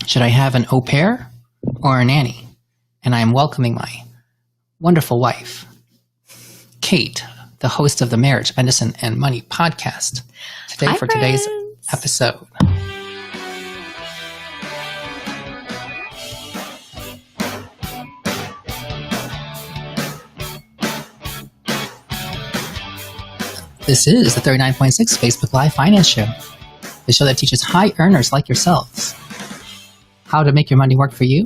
Should I have an au pair or a nanny? And I am welcoming my wonderful wife, Kate, the host of the Marriage, Medicine, and Money podcast, today for today's episode. This is the 39.6 Facebook Live Finance Show, the show that teaches high earners like yourselves how to make your money work for you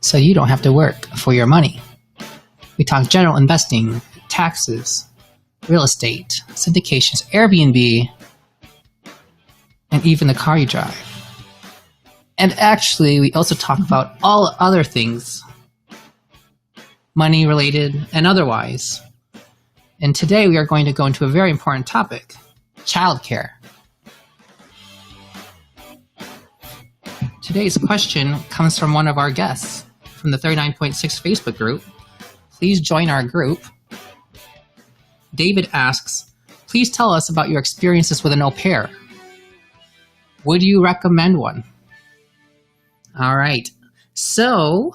so you don't have to work for your money. We talk general investing, taxes, real estate, syndications, Airbnb, and even the car you drive. And actually, we also talk about all other things, money related and otherwise. And today we are going to go into a very important topic, childcare. Today's question comes from one of our guests from the 39.6 Facebook group. Please join our group. David asks, please tell us about your experiences with an au pair. Would you recommend one? All right. So,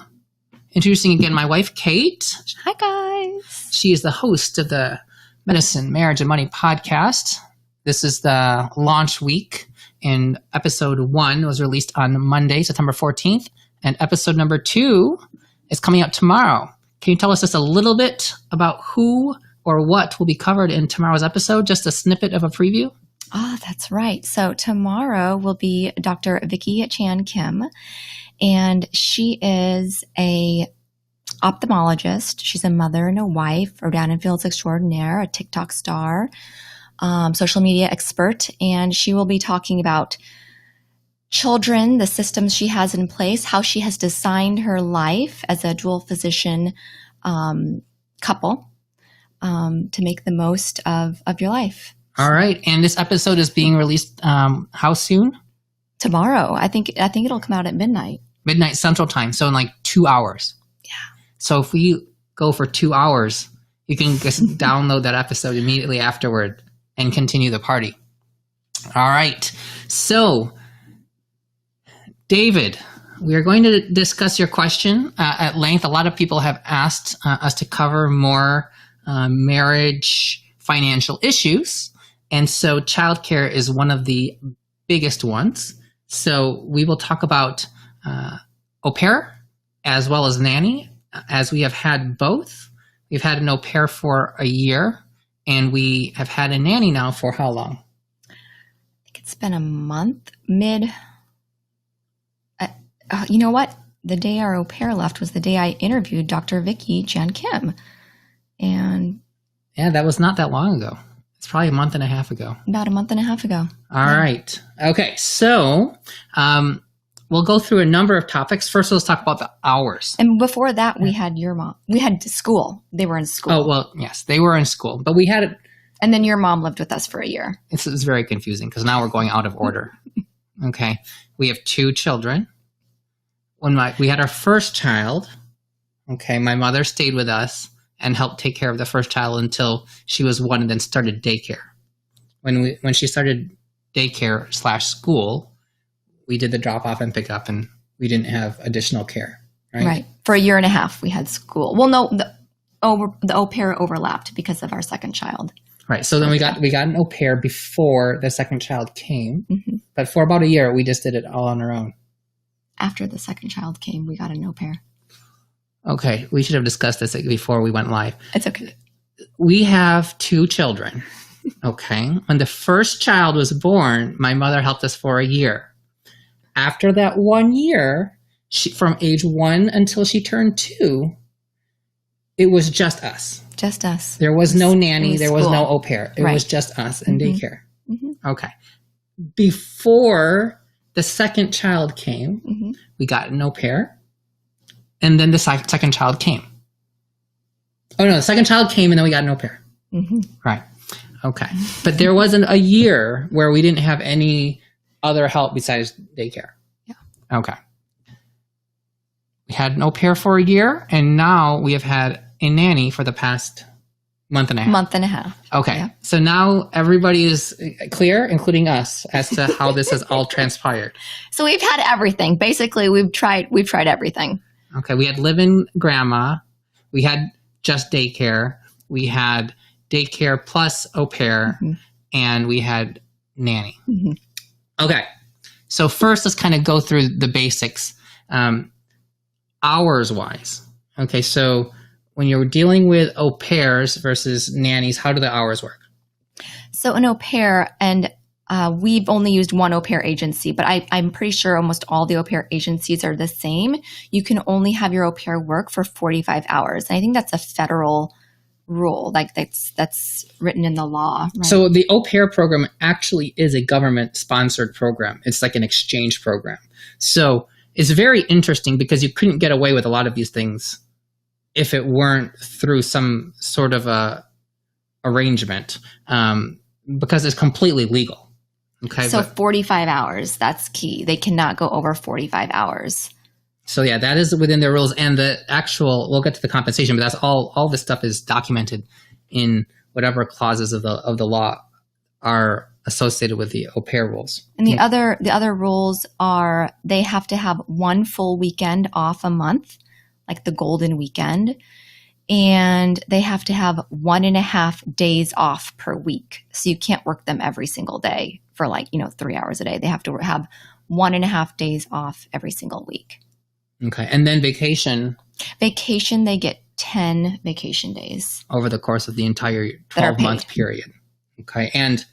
introducing again my wife, Kate. Hi, guys. She is the host of the Medicine, Marriage, and Money podcast. This is the launch week, and episode 1 was released on Monday, September 14th, and episode number 2 is coming out tomorrow. Can you tell us just a little bit about who or what will be covered in tomorrow's episode? Just a snippet of a preview? Oh, that's right. So tomorrow will be Dr. Vicki Chan Kim, and she is a ophthalmologist. She's a mother and a wife, Rodan and Fields extraordinaire, a TikTok star, social media expert, and she will be talking about children, the systems she has in place, how she has designed her life as a dual physician couple to make the most of your life. All right. And this episode is being released how soon? Tomorrow. I think it'll come out at midnight. Midnight Central Time. So in like 2 hours. Yeah. So if we go for 2 hours, you can just download that episode immediately afterward and continue the party. All right. So, David, we are going to discuss your question at length. A lot of people have asked us to cover more marriage financial issues. And so childcare is one of the biggest ones. So we will talk about au pair as well as nanny, as we have had both. We've had an au pair for a year, and we have had a nanny now for how long? I think it's been a month, you know what? The day our au pair left was the day I interviewed Dr. Vicki Chan Kim. And yeah, that was not that long ago. It's probably a month and a half ago. About a month and a half ago. All right. Okay. So we'll go through a number of topics. First, let's talk about the hours. And before that, we had your mom. We had school. They were in school. Oh, well, yes, they were in school. But we had it. And then your mom lived with us for a year. It's very confusing because now we're going out of order. Okay. We have 2 children. When we had our first child, okay, my mother stayed with us and helped take care of the first child until she was 1 and then started daycare. When she started daycare / school, we did the drop off and pick up, and we didn't have additional care. Right. For a year and a half, we had school. Well, no, the au pair overlapped because of our second child. Right. So then we got an au pair before the second child came, but for about a year, we just did it all on our own. After the second child came, we got an au pair. Okay, we should have discussed this before we went live. It's okay. We have 2 children. Okay. When the first child was born, my mother helped us for a year. After that 1 year, from age 1 until she turned 2, it was just us. Just us. There was no nanny. There was no au pair. It Right. was just us in daycare. Okay. Before the second child came, we got an au pair. And then the second child came. Oh, no, the second child came and then we got an au pair. Right. Okay. But there wasn't a year where we didn't have any other help besides daycare. Yeah. Okay. We had an au pair for a year, and now we have had a nanny for the past Month and a half. Month and a half. Okay. Yeah. So now everybody is clear, including us, as to how this has all transpired. So we've had everything. Basically, we've tried everything. Okay. We had live-in grandma. We had just daycare. We had daycare plus au pair. Mm-hmm. And we had nanny. Mm-hmm. Okay. So first, let's kind of go through the basics. Hours-wise. Okay. So when you're dealing with au pairs versus nannies, how do the hours work? So an au pair, and we've only used one au pair agency, but I'm pretty sure almost all the au pair agencies are the same. You can only have your au pair work for 45 hours. And I think that's a federal rule, like that's written in the law. Right? So the au pair program actually is a government-sponsored program. It's like an exchange program. So it's very interesting because you couldn't get away with a lot of these things if it weren't through some sort of a arrangement, because it's completely legal. Okay. So 45 hours, that's key. They cannot go over 45 hours. So yeah, that is within their rules. And the actual, we'll get to the compensation, but that's all this stuff is documented in whatever clauses of the law are associated with the au pair rules. And the other rules are they have to have one full weekend off a month, like the golden weekend, and they have to have 1.5 days off per week. So you can't work them every single day for 3 hours a day. They have to have 1.5 days off every single week. Okay. And then vacation, they get 10 vacation days. Over the course of the entire 12-month period. Okay. And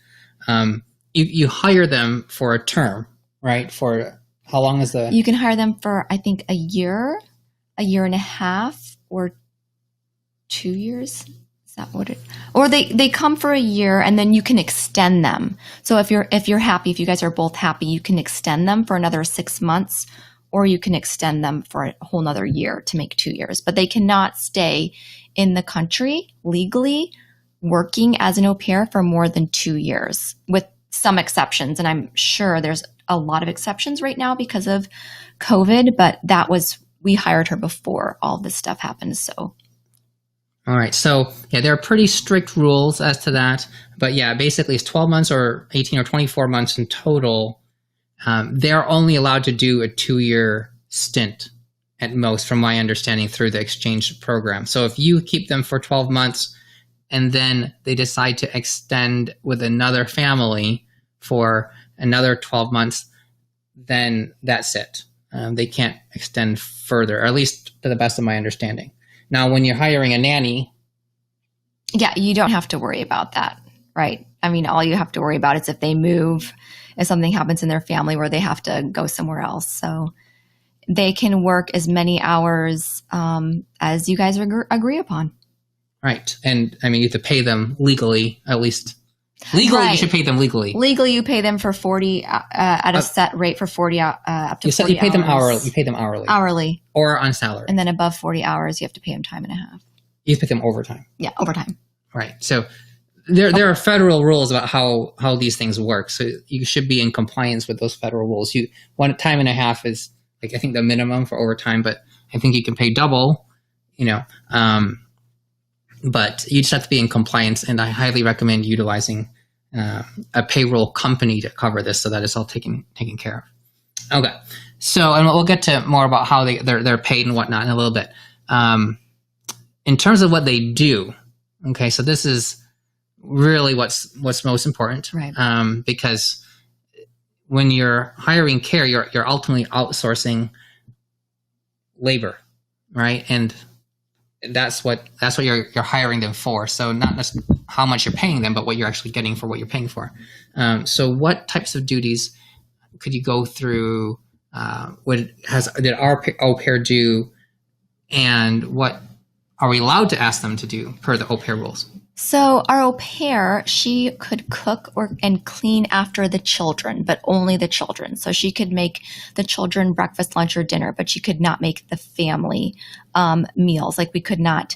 you hire them for a term, right? For how long is the... You can hire them for, I think, a year and a half, or 2 years. Is that what it? Or they come for a year and then you can extend them. So if you're happy, if you guys are both happy, you can extend them for another 6 months, or you can extend them for a whole nother year to make 2 years. But they cannot stay in the country legally working as an au pair for more than 2 years, with some exceptions. And I'm sure there's a lot of exceptions right now because of COVID, but we hired her before all this stuff happened. So. All right. So yeah, there are pretty strict rules as to that, but yeah, basically it's 12 months or 18 or 24 months in total. They're only allowed to do a 2-year stint at most, from my understanding, through the exchange program. So if you keep them for 12 months and then they decide to extend with another family for another 12 months, then that's it. They can't extend further, or at least to the best of my understanding. Now, when you're hiring a nanny... Yeah, you don't have to worry about that, right? I mean, all you have to worry about is if they move, if something happens in their family where they have to go somewhere else. So they can work as many hours as you guys agree upon. Right. And I mean, you have to pay them legally, at least. Legally, right. You should pay them legally. Legally, you pay them for 40 at a set rate for 40 up to 40 you pay hours. Them hourly. You pay them hourly. Hourly. Or on salary. And then above 40 hours, you have to pay them time and a half. You have to pay them overtime. Yeah, overtime. Right. So there are federal rules about how these things work. So you should be in compliance with those federal rules. One time and a half is, like, I think the minimum for overtime, but I think you can pay double, but you just have to be in compliance, and I highly recommend utilizing a payroll company to cover this so that it's all taken care of. Okay. So, and we'll get to more about how they're paid and whatnot in a little bit. In terms of what they do, okay, so this is really what's most important, right? Because when you're hiring care, you're ultimately outsourcing labor, right? And that's what you're hiring them for. So not just how much you're paying them, but what you're actually getting for what you're paying for. So what types of duties could you go through? Did our au pair do, and what are we allowed to ask them to do per the au pair rules? So our au pair, she could cook and clean after the children, but only the children. So she could make the children breakfast, lunch, or dinner, but she could not make the family meals. Like, we could not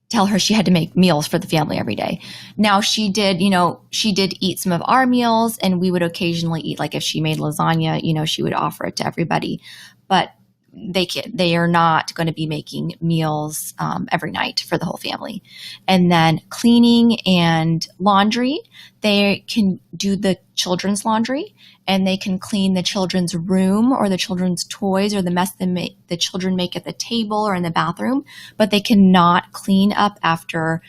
tell her she had to make meals for the family every day. Now, she did eat some of our meals, and we would occasionally eat, like if she made lasagna, she would offer it to everybody. But they are not going to be making meals every night for the whole family. And then cleaning and laundry, they can do the children's laundry, and they can clean the children's room or the children's toys or the mess the children make at the table or in the bathroom, but they cannot clean up after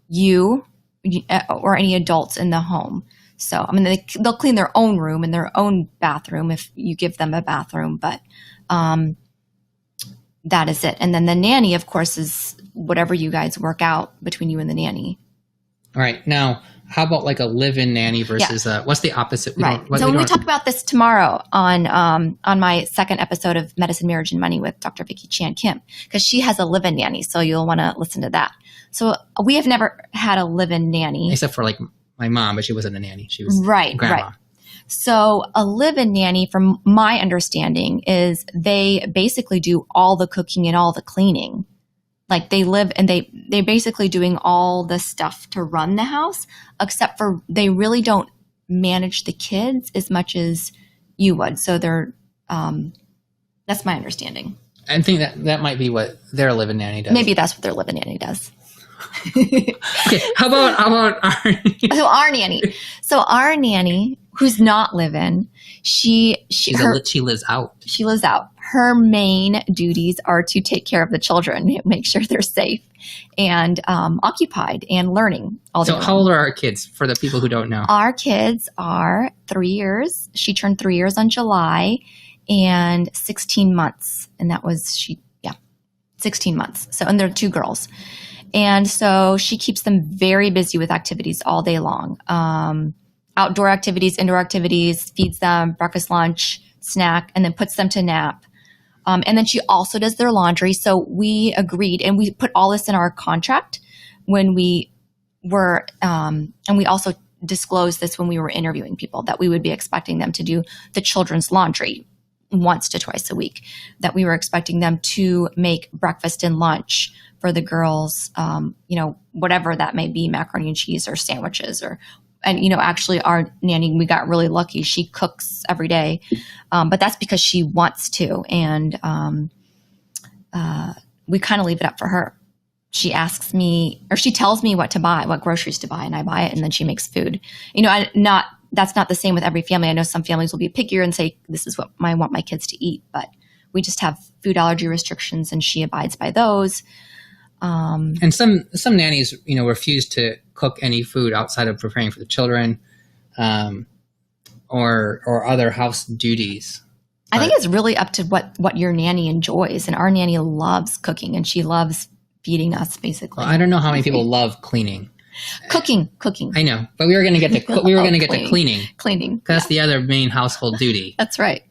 you or any adults in the home. So, I mean, they'll clean their own room and their own bathroom if you give them a bathroom, but that is it. And then the nanny, of course, is whatever you guys work out between you and the nanny. All right. Now, how about like a live-in nanny versus what's the opposite? So we talk about this tomorrow on my second episode of Medicine, Marriage, and Money with Dr. Vicki Chan Kim, because she has a live-in nanny. So you'll want to listen to that. So we have never had a live-in nanny. Except for like my mom, but she wasn't a nanny. She was grandma. Right. So a live-in nanny, from my understanding, is they basically do all the cooking and all the cleaning. Like they live and they're basically doing all the stuff to run the house, except for they really don't manage the kids as much as you would. So that's my understanding. I think that might be what their live-in nanny does. Maybe that's what their live-in nanny does. Okay, how about our nanny? So our nanny, who's not live-in, she lives out. She lives out. Her main duties are to take care of the children, make sure they're safe and occupied and learning all day long. So how old are our kids, for the people who don't know? Our kids are 3 years. She turned 3 years on July, and 16 months. And that was 16 months. So, and they're 2 girls. And so she keeps them very busy with activities all day long. Outdoor activities, indoor activities, feeds them breakfast, lunch, snack, and then puts them to nap. And then she also does their laundry. So we agreed, and we put all this in our contract when we were, and we also disclosed this when we were interviewing people, that we would be expecting them to do the children's laundry once to twice a week, that we were expecting them to make breakfast and lunch for the girls, whatever that may be, macaroni and cheese or sandwiches actually our nanny, we got really lucky. She cooks every day, but that's because she wants to. And we kind of leave it up for her. She asks me, or she tells me what to buy, what groceries to buy, and I buy it, and then she makes food. That's not the same with every family. I know some families will be pickier and say, this is what I want my kids to eat, but we just have food allergy restrictions, and she abides by those. And some nannies, refuse to cook any food outside of preparing for the children, or other house duties. I think it's really up to what your nanny enjoys. And our nanny loves cooking, and she loves feeding us, basically. Well, I don't know how many people love cleaning. Cooking. I know, but we were going to get to cleaning. Cleaning. That's the other main household duty. That's right.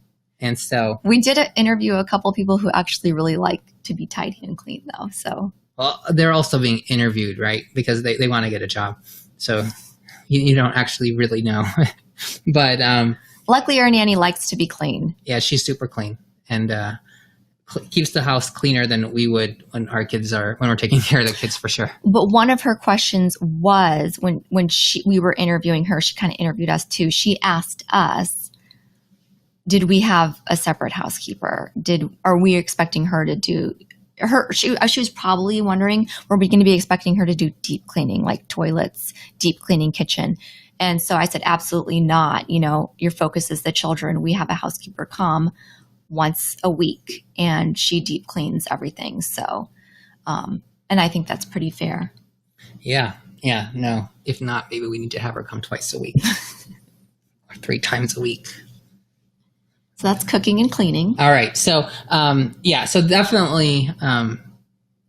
And so we did interview a couple of people who actually really like to be tidy and clean, though. So. Well, they're also being interviewed, right? Because they want to get a job. So you don't actually really know. But luckily, our nanny likes to be clean. Yeah, she's super clean, and keeps the house cleaner than we would when we're taking care of the kids, for sure. But one of her questions was when we were interviewing her, she kind of interviewed us too. She asked us, did we have a separate housekeeper? Are we expecting her to do she was probably wondering, were we going to be expecting her to do deep cleaning, like toilets, deep cleaning kitchen? And so I said, absolutely not. Your focus is the children. We have a housekeeper come once a week, and she deep cleans everything. So, and I think that's pretty fair. Yeah. No, if not, maybe we need to have her come twice a week or 3 times a week. So that's cooking and cleaning. All right. So, so definitely,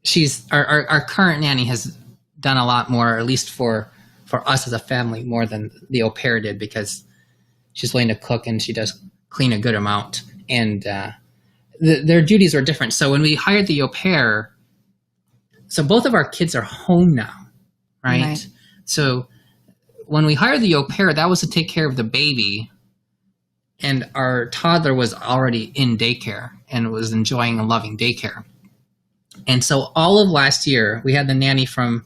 she's our current nanny has done a lot more, at least for us as a family, more than the au pair did, because she's willing to cook and she does clean a good amount. And their duties are different. So when we hired the au pair, so both of our kids are home now, right? So when we hired the au pair, that was to take care of the baby. And our toddler was already in daycare and was enjoying and loving daycare. And so all of last year, we had the nanny from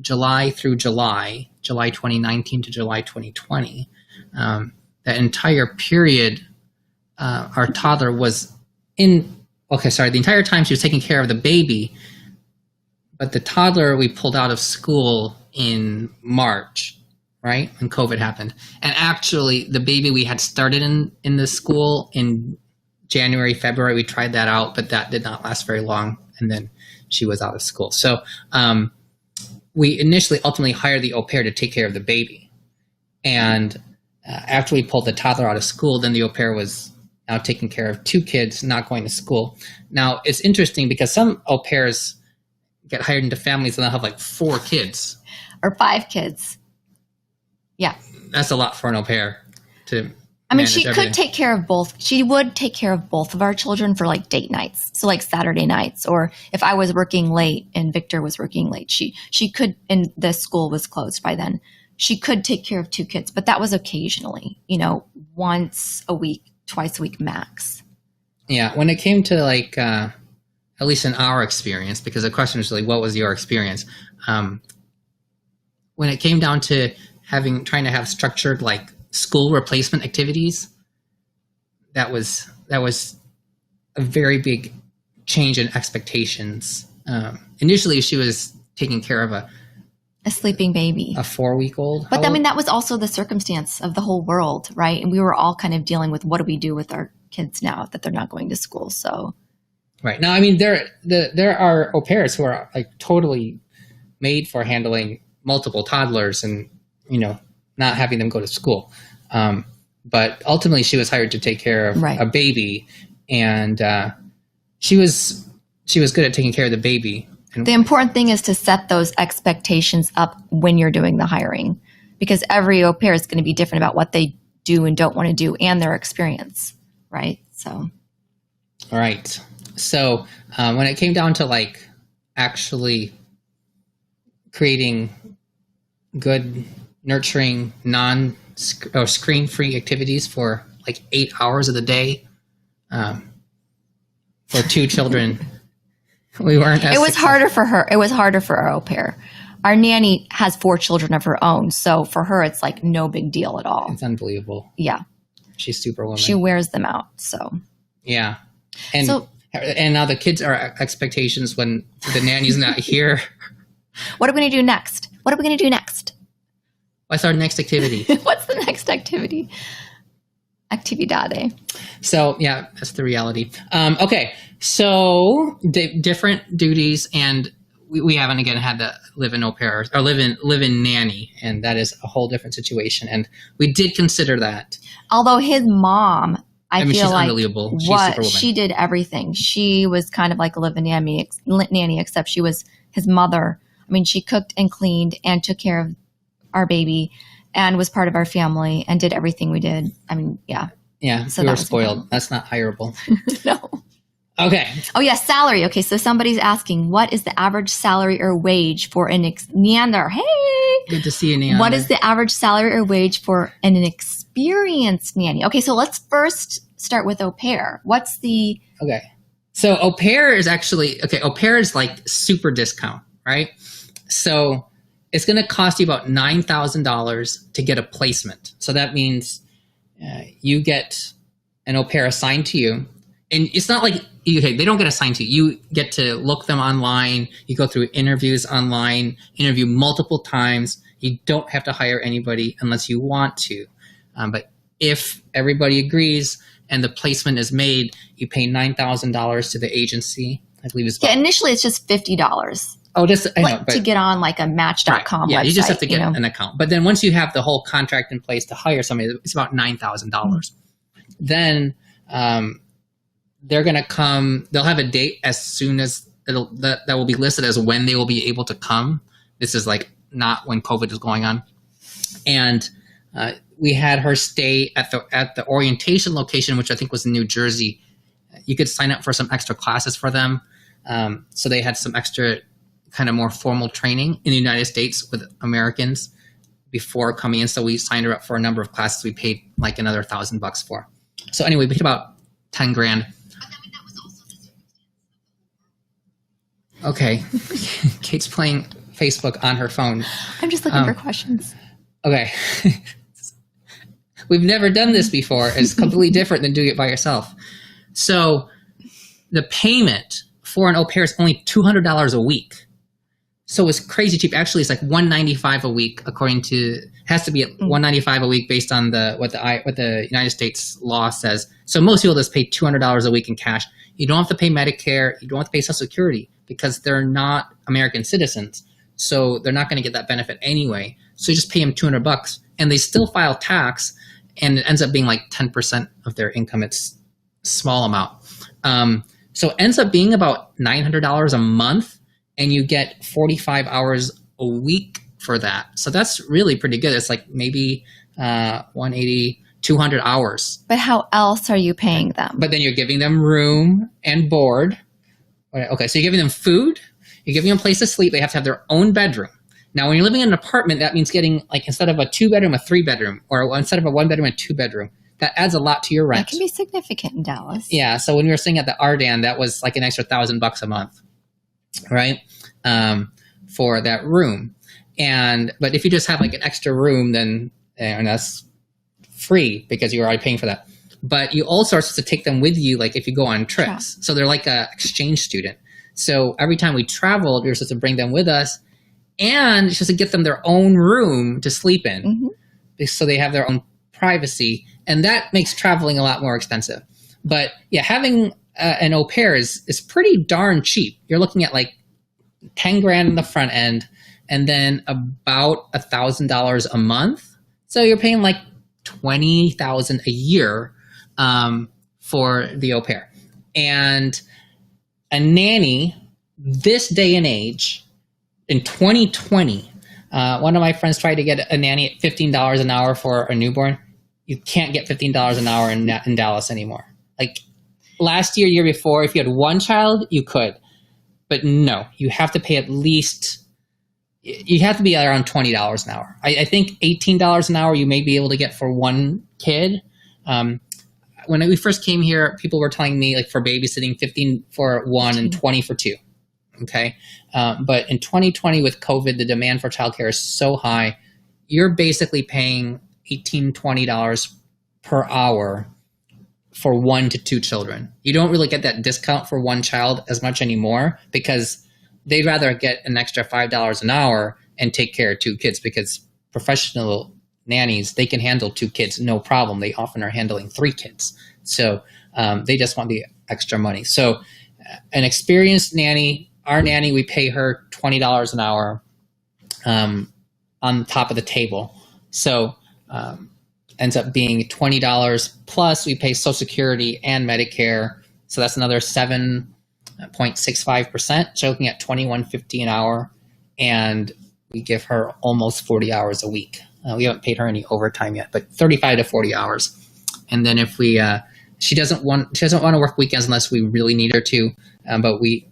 July through July 2019 to July 2020. That entire period, our toddler was in the entire time she was taking care of the baby, but the toddler we pulled out of school in March, right? When COVID happened. And actually the baby we had started in the school in January, February, we tried that out, but that did not last very long. And then she was out of school. So we ultimately hired the au pair to take care of the baby. And after we pulled the toddler out of school, then the au pair was now taking care of 2 kids not going to school. Now, it's interesting because some au pairs get hired into families and they'll have like 4 kids. Or 5 kids. Yeah. That's a lot for an au pair to I mean, she everything. could take care of both. She would take care of both of our children for like date nights. So like Saturday nights, or if I was working late and Victor was working late, she could, and the school was closed by then. She could take care of 2 kids, but that was occasionally, once a week, twice a week max. Yeah. When it came to like, at least in our experience, because the question was really, what was your experience? When it came down to trying to have structured like school replacement activities, that was a very big change in expectations. Initially, she was taking care of a sleeping baby, a 4-week-old. But I mean, that was also the circumstance of the whole world, right? And we were all kind of dealing with what do we do with our kids now that they're not going to school. So, right now, I mean, there are au pairs who are like totally made for handling multiple toddlers and not having them go to school. But ultimately she was hired to take care of a baby, and she was good at taking care of the baby. And the important thing is to set those expectations up when you're doing the hiring, because every au pair is going to be different about what they do and don't want to do and their experience. Right. So. Right. So when it came down to like actually creating good, nurturing, screen-free activities for like 8 hours of the day for 2 children, we weren't. It was harder for her. It was harder for our au pair. Our nanny has 4 children of her own, so for her, it's like no big deal at all. It's unbelievable. Yeah, she's Superwoman. She wears them out. So yeah, and now the kids are expectations when the nanny's not here. What are we going to do next? What are we going to do next? What's our next activity? What's the next activity? Actividade. So yeah, that's the reality. Okay, so different duties, and we haven't again had to live in au pair or live in nanny, and that is a whole different situation. And we did consider that. Although his mom, I feel she's like unbelievable. She's she did everything. She was kind of like a live-in nanny, except she was his mother. I mean, she cooked and cleaned and took care of our baby and was part of our family and did everything we did. I mean, yeah. Yeah, so we were spoiled. That's not hireable. No. Okay. Oh, yeah, salary. Okay, so somebody's asking, what is the average salary or wage for an Neander? Hey! Good to see you, Neander. What is the average salary or wage for an experienced nanny? Okay, so let's first start with au pair. What's the... Okay. So au pair is actually... Okay, au pair is like super discount, right? So it's going to cost you about $9,000 to get a placement. So that means you get an au pair assigned to you. And it's not like, okay, they don't get assigned to you. You get to look them online. You go through interviews online, interview multiple times. You don't have to hire anybody unless you want to. But if everybody agrees and the placement is made, you pay $9,000 to the agency. I believe it's initially it's just $50. Oh, just I know, to get on like a Match.com website. Yeah, you just have to get an account. But then once you have the whole contract in place to hire somebody, it's about $9,000. Then they're going to come. They'll have a date as soon as that will be listed as when they will be able to come. This is like not when COVID is going on. And we had her stay at the orientation location, which I think was in New Jersey. You could sign up for some extra classes for them. So they had some extra kind of more formal training in the United States with Americans before coming in. So we signed her up for a number of classes we paid like another $1,000 for. So anyway, we paid about $10,000. Okay. Kate's playing Facebook on her phone. I'm just looking for questions. Okay. We've never done this before. It's completely different than doing it by yourself. So the payment for an au pair is only $200 a week. So it's crazy cheap. Actually, it's like $195 a week, according to, has to be at $195 a week based on what the United States law says. So most people just pay $200 a week in cash. You don't have to pay Medicare. You don't have to pay Social Security because they're not American citizens. So they're not going to get that benefit anyway. So you just pay them $200 and they still file tax, and it ends up being like 10% of their income. It's a small amount. So it ends up being about $900 a month, and you get 45 hours a week for that. So that's really pretty good. It's like maybe 180, 200 hours. But how else are you paying them? But then you're giving them room and board. Okay, so you're giving them food. You're giving them a place to sleep. They have to have their own bedroom. Now, when you're living in an apartment, that means getting, like, instead of a 2-bedroom, a 3-bedroom, or instead of a 1-bedroom, a 2-bedroom. That adds a lot to your rent. That can be significant in Dallas. Yeah, so when we were staying at the Ardan, that was like an extra $1,000 a month, right? For that room. But if you just have like an extra room, then and that's free because you're already paying for that. But you also are supposed to take them with you, like if you go on trips. Yeah. So they're like an exchange student. So every time we traveled, you're supposed to bring them with us, and you're supposed to get them their own room to sleep in, so they have their own privacy, and that makes traveling a lot more expensive. But yeah, having an au pair is pretty darn cheap. You're looking at like 10 grand in the front end, and then about $1,000 a month. So you're paying like $20,000 a year for the au pair. And a nanny this day and age in 2020, one of my friends tried to get a nanny at $15 an hour for a newborn. You can't get $15 an hour in Dallas anymore. Like last year before, if you had one child, you could. But no, you have to pay at least, you have to be around $20 an hour. I think $18 an hour you may be able to get for one kid. When we first came here, people were telling me like for babysitting, 15 for one and 20 for two. Okay. But in 2020 with COVID, the demand for childcare is so high, you're basically paying $18, $20 per hour for 1 to 2 children. You don't really get that discount for one child as much anymore because they'd rather get an extra $5 an hour and take care of 2 kids, because professional nannies, they can handle 2 kids, no problem. They often are handling 3 kids. So they just want the extra money. So an experienced nanny, our nanny, we pay her $20 an hour on top of the table. So ends up being $20 plus we pay Social Security and Medicare. So that's another 7.65%. So looking at $21.50 an hour, and we give her almost 40 hours a week. We haven't paid her any overtime yet, but 35 to 40 hours. And then if we, she doesn't want to work weekends unless we really need her to, but we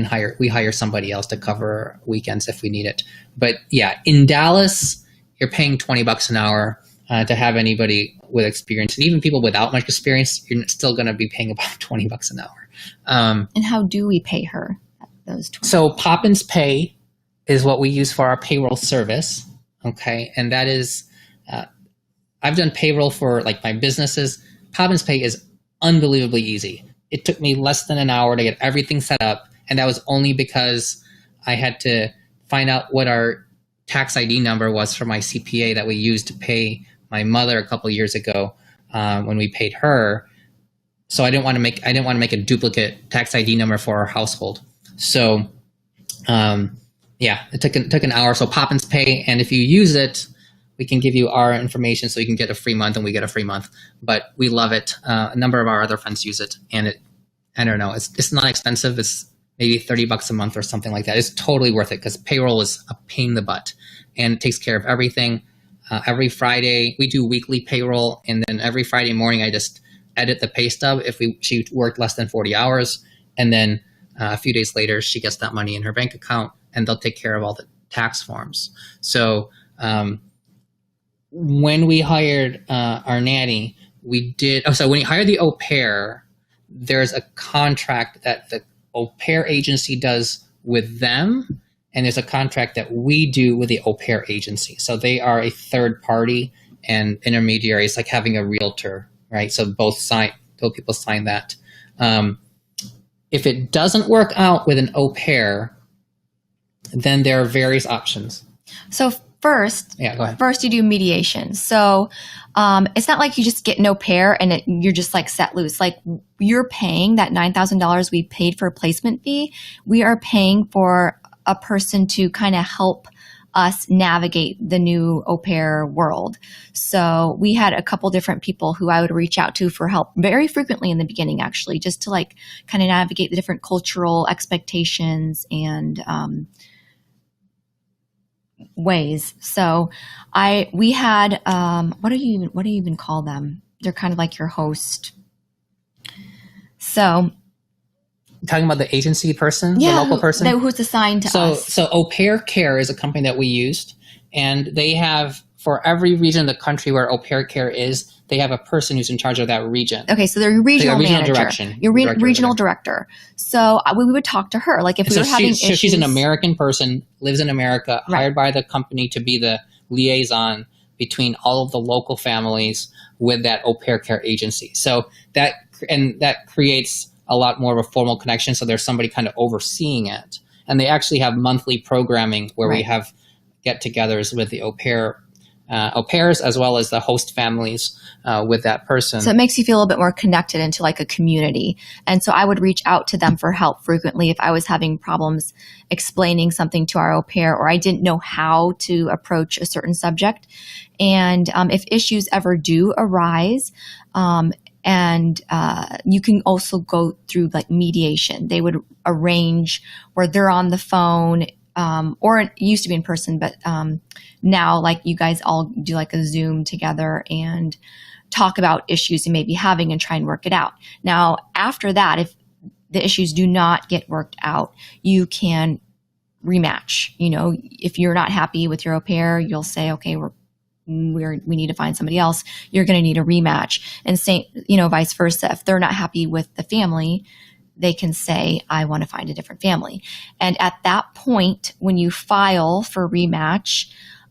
hire somebody else to cover weekends if we need it. But yeah, in Dallas, you're paying $20 an hour to have anybody with experience, and even people without much experience, you're still going to be paying about $20 an hour. And how do we pay her those $20? So Poppins Pay is what we use for our payroll service. Okay, and that is, I've done payroll for like my businesses. Poppins Pay is unbelievably easy. It took me less than an hour to get everything set up, and that was only because I had to find out what our tax ID number was for my CPA that we used to pay my mother a couple of years ago when we paid her. So I didn't want to make a duplicate tax ID number for our household. So yeah, it took an hour. So Poppins Pay, and if you use it, we can give you our information so you can get a free month, and we get a free month. But we love it. A number of our other friends use it, and I don't know, it's not expensive. It's maybe $30 a month or something like that. It's totally worth it because payroll is a pain in the butt, and it takes care of everything. Every Friday, we do weekly payroll, and then every Friday morning, I just edit the pay stub if she worked less than 40 hours, and then a few days later, she gets that money in her bank account, and they'll take care of all the tax forms. So when we hired our nanny, when you hire the au pair, there's a contract that the au pair agency does with them, and there's a contract that we do with the au pair agency. So they are a third party and intermediary. It's like having a realtor, right? So both people sign that. If it doesn't work out with an au pair, then there are various options. So first, Yeah, go ahead. First you do mediation. So it's not like you just get an au pair and you're just like set loose. Like you're paying that $9,000 we paid for a placement fee. We are paying for a person to kind of help us navigate the new au pair world. So we had a couple different people who I would reach out to for help very frequently in the beginning, actually, just to like kind of navigate the different cultural expectations and ways. So we had what do you even call them? They're kind of like your host. So Talking about the agency person, the local person? Who's assigned to us. So Au Pair Care is a company that we used, and they have, for every region of the country where Au Pair Care is, they have a person who's in charge of that region. Okay, so they're your regional manager. Direction. Your regional director. So we would talk to her. Like if we were having issues. So she's an American person, lives in America, Right. hired by the company to be the liaison between all of the local families with that Au Pair Care agency. So that creates a lot more of a formal connection. So there's somebody kind of overseeing it. And they actually have monthly programming where Right. we have get-togethers with the au pairs as well as the host families with that person. So it makes you feel a little bit more connected into like a community. And so I would reach out to them for help frequently if I was having problems explaining something to our au pair or I didn't know how to approach a certain subject. And if issues ever do arise, and you can also go through like mediation. They would arrange where they're on the phone, or it used to be in person, but now like you guys all do like a Zoom together and talk about issues you may be having and try and work it out. Now, after that, if the issues do not get worked out, you can rematch. You know, if you're not happy with your au pair, you'll say, okay, we need to find somebody else. You're going to need a rematch. And vice versa. If they're not happy with the family, they can say, I want to find a different family. And at that point, when you file for rematch,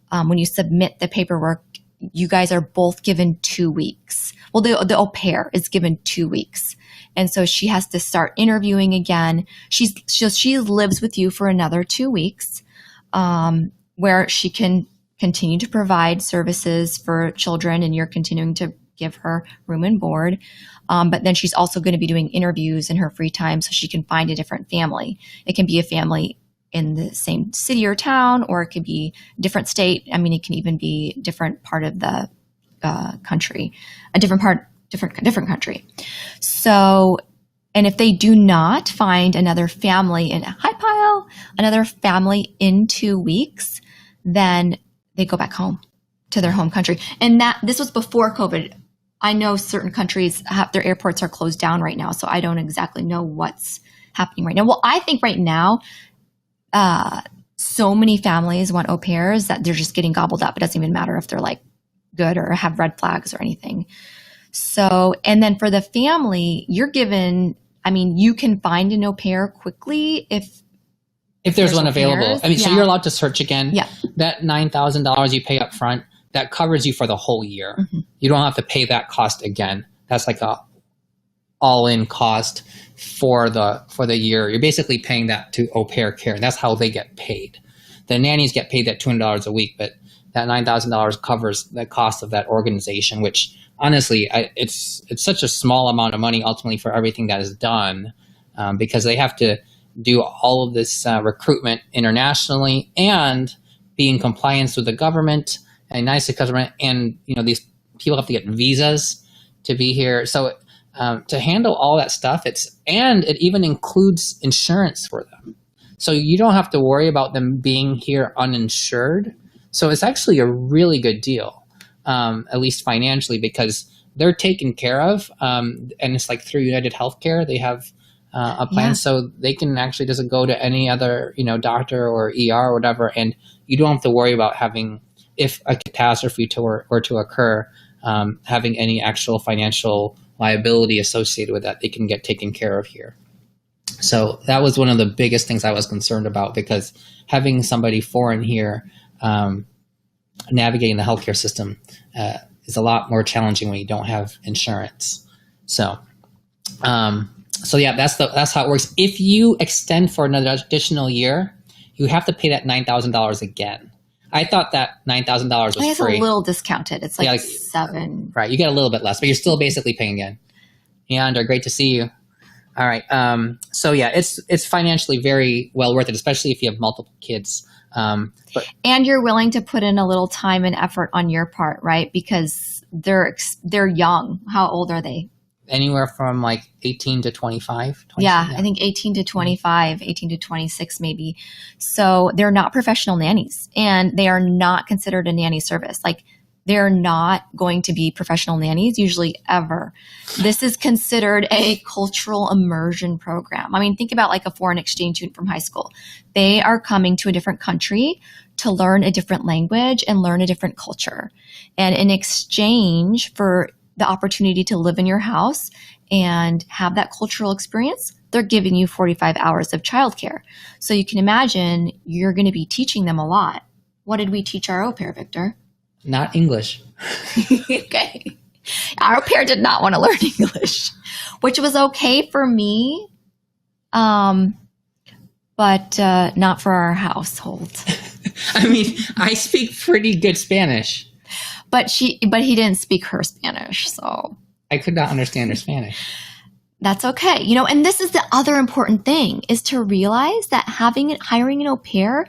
when you submit the paperwork, you guys are both given 2 weeks. Well, the au pair is given 2 weeks. And so she has to start interviewing again. She lives with you for another 2 weeks, where she can continue to provide services for children and you're continuing to give her room and board. But then she's also going to be doing interviews in her free time so she can find a different family. It can be a family in the same city or town, or it could be a different state. I mean, it can even be a different part of the country, different country. So, and if they do not find another family another family in 2 weeks, then they go back home to their home country. And this was before COVID. I know certain countries their airports are closed down right now, so I don't exactly know what's happening right now. Well, I think right now, so many families want au pairs that they're just getting gobbled up. It doesn't even matter if they're like good or have red flags or anything. So, and then for the family, you're given, you can find an au pair quickly if there's one available. So you're allowed to search again. Yeah. That $9,000 you pay up front, that covers you for the whole year. Mm-hmm. You don't have to pay that cost again. That's like a all-in cost for the year. You're basically paying that to au pair care. That's how they get paid. The nannies get paid that $200 a week, but that $9,000 covers the cost of that organization, which honestly, it's such a small amount of money ultimately for everything that is done, because they have to do all of this recruitment internationally and be in compliance with the government and nice to government. And, these people have to get visas to be here. So to handle all that stuff, it even includes insurance for them. So you don't have to worry about them being here uninsured. So it's actually a really good deal, at least financially, because they're taken care of. And it's like through United Healthcare, they have a plan, so they can actually just go to any other, doctor or ER or whatever, and you don't have to worry about having, if a catastrophe were to occur, having any actual financial liability associated with that. They can get taken care of here. So that was one of the biggest things I was concerned about, because having somebody foreign here navigating the healthcare system is a lot more challenging when you don't have insurance. So So yeah, that's how it works. If you extend for another additional year, you have to pay that $9,000 again. I thought that $9,000 was It's free. a little discounted. It's like, Yeah, seven. Right, you get a little bit less, but you're still basically paying again. Leander, great to see you. All right. So yeah, it's financially very well worth it, especially if you have multiple kids. And you're willing to put in a little time and effort on your part, right? Because they're young. How old are they? Anywhere from like 18 to 25. Yeah, I think 18 to 25, 18 to 26 maybe. So they're not professional nannies, and they are not considered a nanny service. Like, they're not going to be professional nannies usually ever. This is considered a cultural immersion program. I mean, think about like a foreign exchange student from high school. They are coming to a different country to learn a different language and learn a different culture. And in exchange for the opportunity to live in your house and have that cultural experience, they're giving you 45 hours of childcare. So you can imagine you're going to be teaching them a lot. What did we teach our au pair, Victor? Not English. Okay. Our au pair did not want to learn English, which was okay for me, but not for our household. I mean, I speak pretty good Spanish. But he didn't speak her Spanish, so I could not understand her Spanish. That's okay. And this is the other important thing, is to realize that hiring an au pair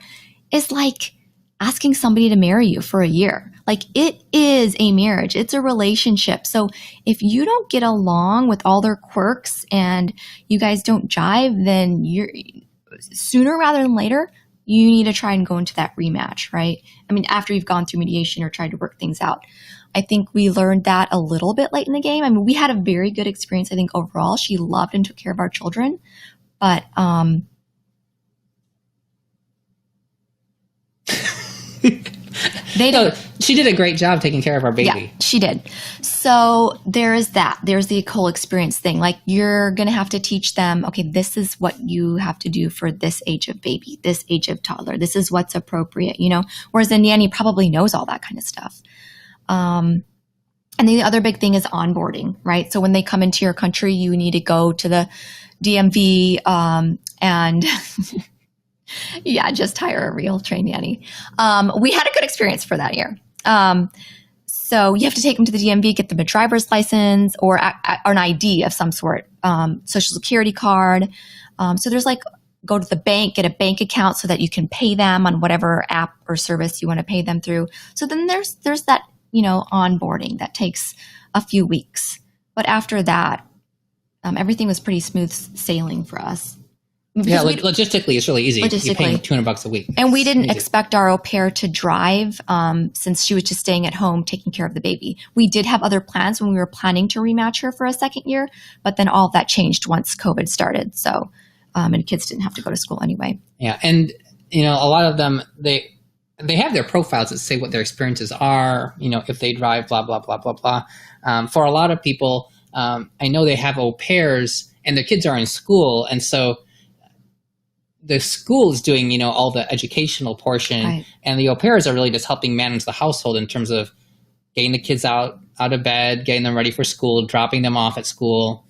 is like asking somebody to marry you for a year. Like, it is a marriage. It's a relationship. So if you don't get along with all their quirks and you guys don't jive, then you're sooner rather than later, you need to try and go into that rematch, right? I mean, after you've gone through mediation or tried to work things out. I think we learned that a little bit late in the game. I mean, we had a very good experience, I think, overall. She loved and took care of our children. But she did a great job taking care of our baby. Yeah, she did. So there is that. There's the whole experience thing. Like, you're going to have to teach them, okay, this is what you have to do for this age of baby, this age of toddler. This is what's appropriate, whereas the nanny probably knows all that kind of stuff. And then the other big thing is onboarding, right? So when they come into your country, you need to go to the DMV and yeah, just hire a real trained nanny. We had a good experience for that year. So you have to take them to the DMV, get them a driver's license or an ID of some sort, social security card. So there's like, go to the bank, get a bank account so that you can pay them on whatever app or service you want to pay them through. So then there's that, onboarding that takes a few weeks. But after that, everything was pretty smooth sailing for us. Yeah, logistically, it's really easy. You're paying $200 a week. And we didn't expect our au pair to drive since she was just staying at home taking care of the baby. We did have other plans when we were planning to rematch her for a second year, but then all of that changed once COVID started. So, and kids didn't have to go to school anyway. Yeah, and a lot of them, they have their profiles that say what their experiences are, if they drive, blah, blah, blah, blah, blah. For a lot of people, I know they have au pairs and their kids are in school, and so the school is doing, all the educational portion, right. And the au pairs are really just helping manage the household in terms of getting the kids out of bed, getting them ready for school, dropping them off at school,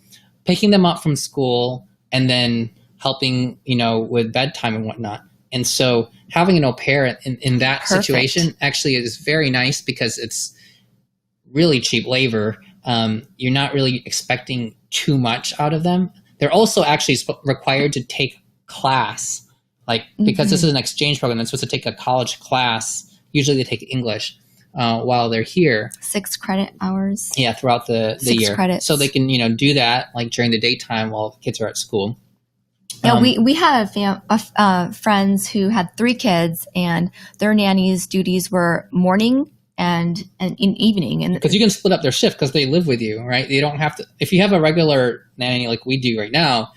picking them up from school, and then helping, with bedtime and whatnot. And so having an au pair in that Perfect. Situation actually is very nice because it's really cheap labor. You're not really expecting too much out of them. They're also actually required to take class, because this is an exchange program. They're supposed to take a college class. Usually they take English while they're here. 6 credit hours. Yeah, throughout the year. 6 credits. So they can, do that during the daytime while the kids are at school. Yeah, we had friends who had 3 kids, and their nanny's duties were morning and in evening. And because you can split up their shift because they live with you, right? You don't have to. If you have a regular nanny like we do right now,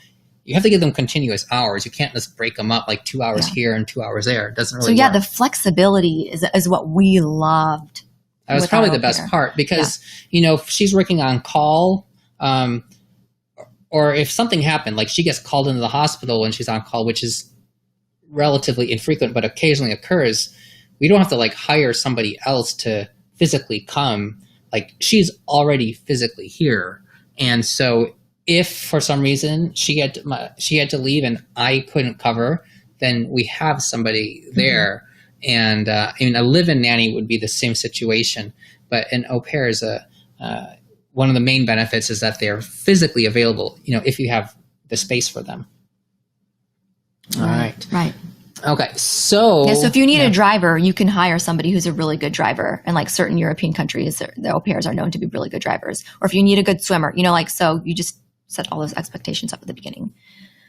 you have to give them continuous hours. You can't just break them up 2 hours here and 2 hours there. It doesn't really work. The flexibility is what we loved. That was probably the best part because, if she's working on call, or if something happened, she gets called into the hospital when she's on call, which is relatively infrequent, but occasionally occurs, we don't have to hire somebody else to physically come. She's already physically here. And so if for some reason she had to leave and I couldn't cover, then we have somebody there. And I mean, a live-in nanny would be the same situation, but an au pair is one of the main benefits is that they're physically available, if you have the space for them. All right. Right. Okay. So if you need a driver, you can hire somebody who's a really good driver. And like certain European countries, the au pairs are known to be really good drivers. Or if you need a good swimmer, so you just set all those expectations up at the beginning.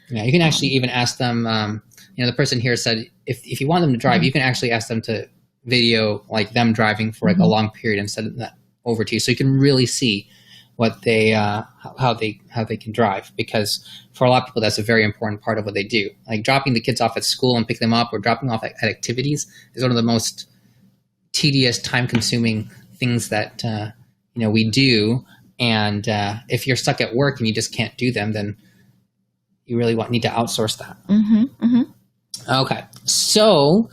Yeah, you can actually even ask them, the person here said, if you want them to drive, you can actually ask them to video like them driving for like a long period and send that over to you. So you can really see what they, how they can drive, because for a lot of people, that's a very important part of what they do. Like dropping the kids off at school and picking them up, or dropping off at activities, is one of the most tedious, time consuming things that, we do. And if you're stuck at work and you just can't do them, then you really need to outsource that. Okay. So,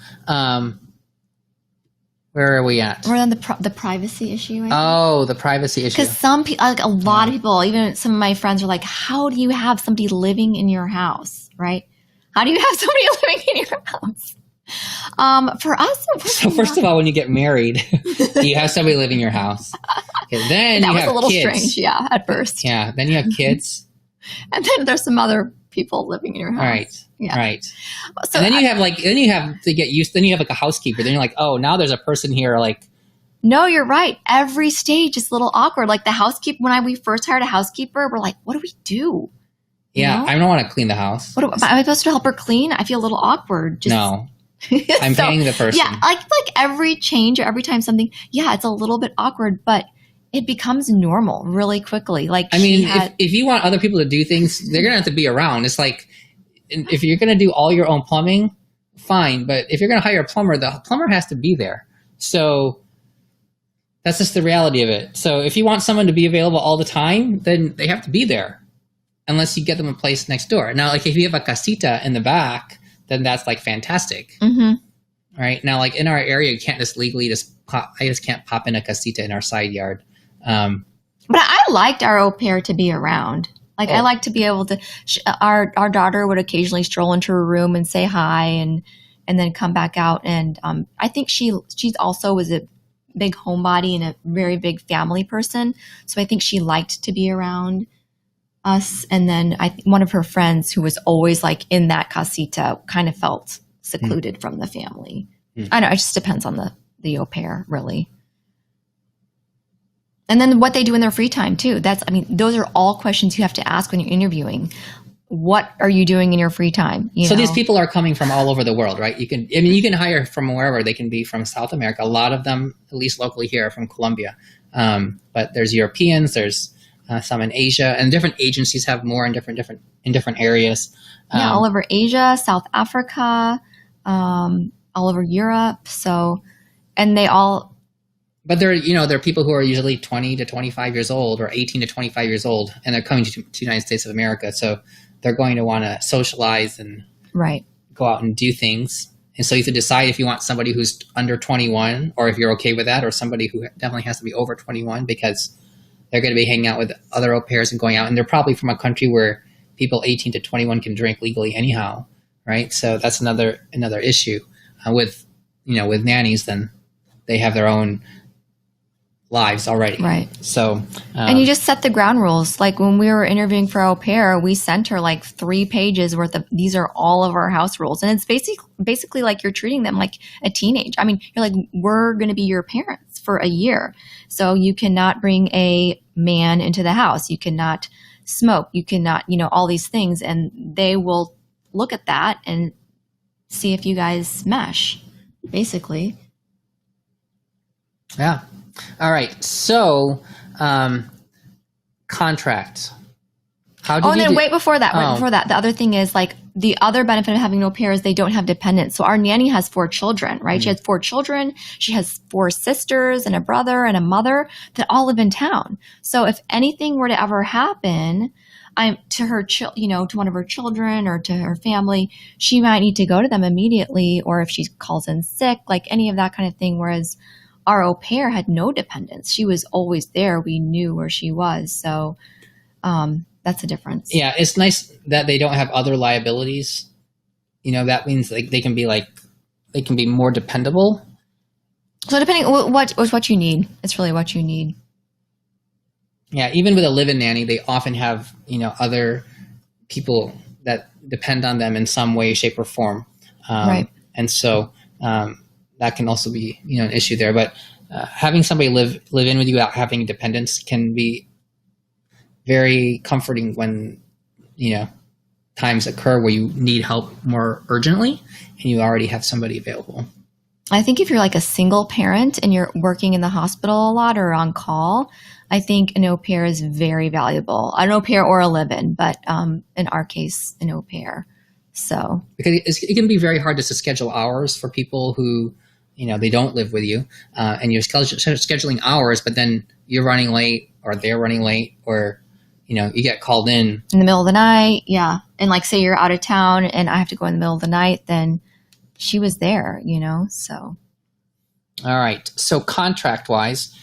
where are we at? We're on the privacy issue. The privacy issue. Because some people, like a lot of people, even some of my friends are like, how do you have somebody living in your house, right? How do you have somebody living in your house? For us, so first of all, when you get married, you have somebody living in your house. Okay, then that you was have a little kids. strange, at first. Yeah, then you have kids. And then there's some other people living in your house. Right. Yeah. Right. So and then you have to get used. Then you have like a housekeeper. Then you're like, oh, now there's a person here. Like, no, you're right. Every stage is a little awkward. Like the housekeeper, when we first hired a housekeeper, we're like, what do we do? Yeah, I don't want to clean the house. Am I supposed to help her clean? I feel a little awkward. No. I'm paying the person. Yeah, like every change or every time something, it's a little bit awkward, but it becomes normal really quickly. Like, I mean, if you want other people to do things, they're going to have to be around. It's like, if you're going to do all your own plumbing, fine. But if you're going to hire a plumber, the plumber has to be there. So that's just the reality of it. So if you want someone to be available all the time, then they have to be there, unless you get them a place next door. Now, like if you have a casita in the back, then that's like fantastic. Right now, like in our area, you can't just legally I just can't pop in a casita in our side yard. But I liked our au pair to be around. Like I like to be able to. Our daughter would occasionally stroll into her room and say hi, and then come back out. And I think she's also was a big homebody and a very big family person. So I think she liked to be around us. And then one of her friends who was always like in that casita kind of felt secluded from the family. I don't know. It just depends on the au pair, really. And then what they do in their free time too. Those are all questions you have to ask when you're interviewing. What are you doing in your free time? So these people are coming from all over the world, right? You can hire from wherever. They can be from South America. A lot of them, at least locally here, are from Colombia. But there's Europeans, there's some in Asia, and different agencies have more in different areas. All over Asia, South Africa, all over Europe. So, and they all. But they're people who are usually 20 to 25 years old or 18 to 25 years old, and they're coming to the United States of America. So they're going to want to socialize and go out and do things. And so you have to decide if you want somebody who's under 21, or if you're okay with that, or somebody who definitely has to be over 21, because they're going to be hanging out with other au pairs and going out. And they're probably from a country where people 18 to 21 can drink legally anyhow, right? So that's another issue. With nannies, then they have their own lives already. Right. So, and you just set the ground rules. Like when we were interviewing for au pair, we sent her like 3 pages worth of, these are all of our house rules. And it's basically like you're treating them like a teenage. I mean, you're like, we're going to be your parents for a year. So you cannot bring a man into the house. You cannot smoke. You cannot, all these things. And they will look at that and see if you guys mesh, basically. Yeah. All right. So, contract. Before that, the other thing is like the other benefit of having an au pair is they don't have dependents. So our nanny has 4 children, right? She has 4 children. She has 4 sisters and a brother and a mother that all live in town. So if anything were to ever happen, to her, to one of her children or to her family, she might need to go to them immediately, or if she calls in sick, like any of that kind of thing. Whereas our au pair had no dependents. She was always there. We knew where she was. So, That's the difference. Yeah, it's nice that they don't have other liabilities. That means like they can be more dependable. So depending what you need, it's really what you need. Yeah, even with a live-in nanny, they often have other people that depend on them in some way, shape, or form. Right. And so that can also be an issue there. But having somebody live in with you without having dependents can be very comforting when times occur where you need help more urgently and you already have somebody available. I think if you're like a single parent and you're working in the hospital a lot or on call, I think an au pair is very valuable. An au pair or a live-in, but in our case, an au pair. So because it can be very hard to schedule hours for people who they don't live with you, and you're scheduling hours, but then you're running late or they're running late, or you get called in the middle of the night. Yeah. And like say you're out of town and I have to go in the middle of the night, then she was there, so. All right. So contract wise,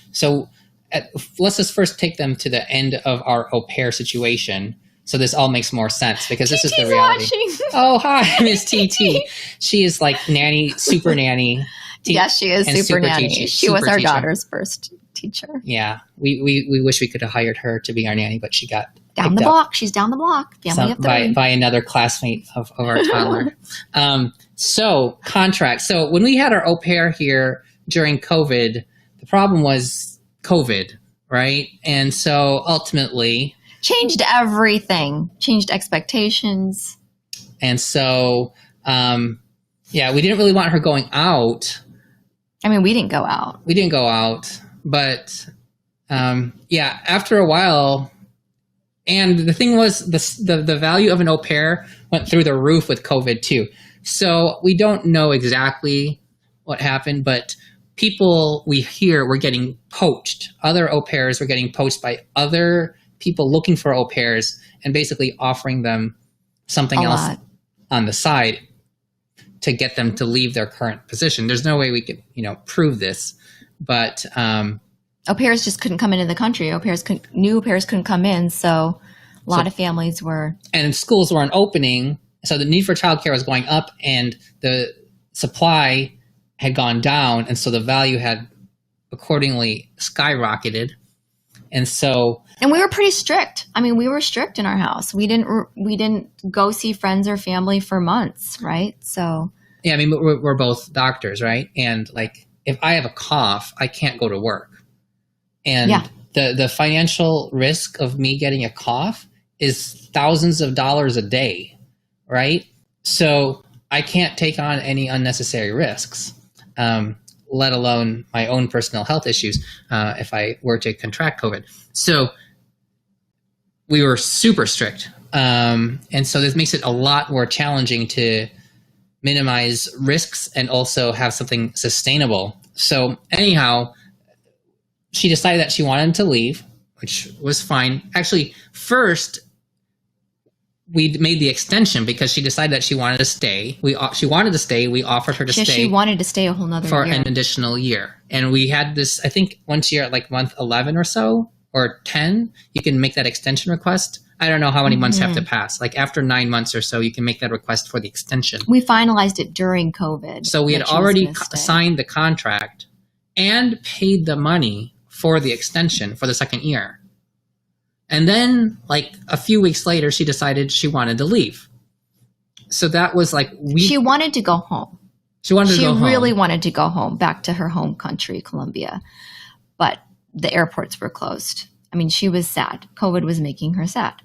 let's just first take them to the end of our au pair situation. So this all makes more sense because this is the reality. Watching. Oh, hi, Miss TT. She is like nanny, super nanny. Yes, she is super nanny. She was our teacher. daughter's first teacher. Yeah. We wish we could have hired her to be our nanny, but she got down the block. She's down the block. Family of three. By another classmate of our toddler. So contract. So when we had our au pair here during COVID, the problem was COVID, right? And so ultimately changed everything, changed expectations. And so, we didn't really want her going out. I mean, we didn't go out. But after a while, and the thing was the value of an au pair went through the roof with COVID too. So we don't know exactly what happened, but people we hear were getting poached. Other au pairs were getting poached by other people looking for au pairs and basically offering them something else on the side to get them to leave their current position. There's no way we could, prove this, but au pairs just couldn't come into the country. New au pairs couldn't come in, so a lot of families were. And schools weren't opening, so the need for childcare was going up, and the supply had gone down, and so the value had accordingly skyrocketed, and so. And we were pretty strict. I mean, we were strict in our house. We didn't go see friends or family for months, right? So. Yeah, I mean, we're both doctors, right? And like, if I have a cough, I can't go to work. And the financial risk of me getting a cough is thousands of dollars a day, right? So I can't take on any unnecessary risks, let alone my own personal health issues if I were to contract COVID. So we were super strict. And so this makes it a lot more challenging to minimize risks and also have something sustainable. So anyhow, she decided that she wanted to leave, which was fine. Actually, first, we made the extension because she decided that she wanted to stay. She wanted to stay. We offered her to stay. She wanted to stay a whole nother for year. An additional year. And we had this, I think, once year at like month 11 or so, or 10, you can make that extension request. I don't know how many months have to pass. Like after 9 months or so, you can make that request for the extension. We finalized it during COVID. So we had already signed the contract and paid the money for the extension for the second year. And then like a few weeks later, she decided she wanted to leave. So that was like she wanted to go home. She really wanted to go home, back to her home country, Colombia. But the airports were closed. I mean, she was sad. COVID was making her sad.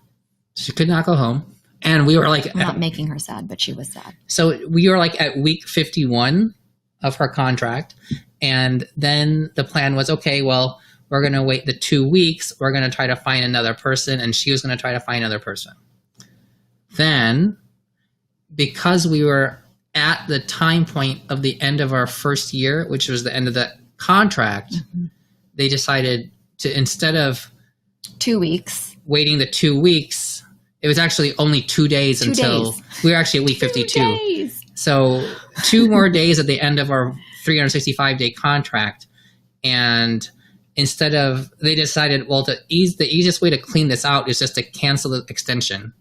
She could not go home. And we were like... Not making her sad, but she was sad. So we were like at week 51 of her contract. And then the plan was, okay, well, we're going to wait the 2 weeks. We're going to try to find another person. And she was going to try to find another person. Then, because we were at the time point of the end of our first year, which was the end of the contract, they decided to, instead of 2 weeks, waiting the 2 weeks, it was actually only 2 days until we were actually at week 52. 2 days. So 2 more days at the end of our 365-day contract. And they decided, well, the easiest way to clean this out is just to cancel the extension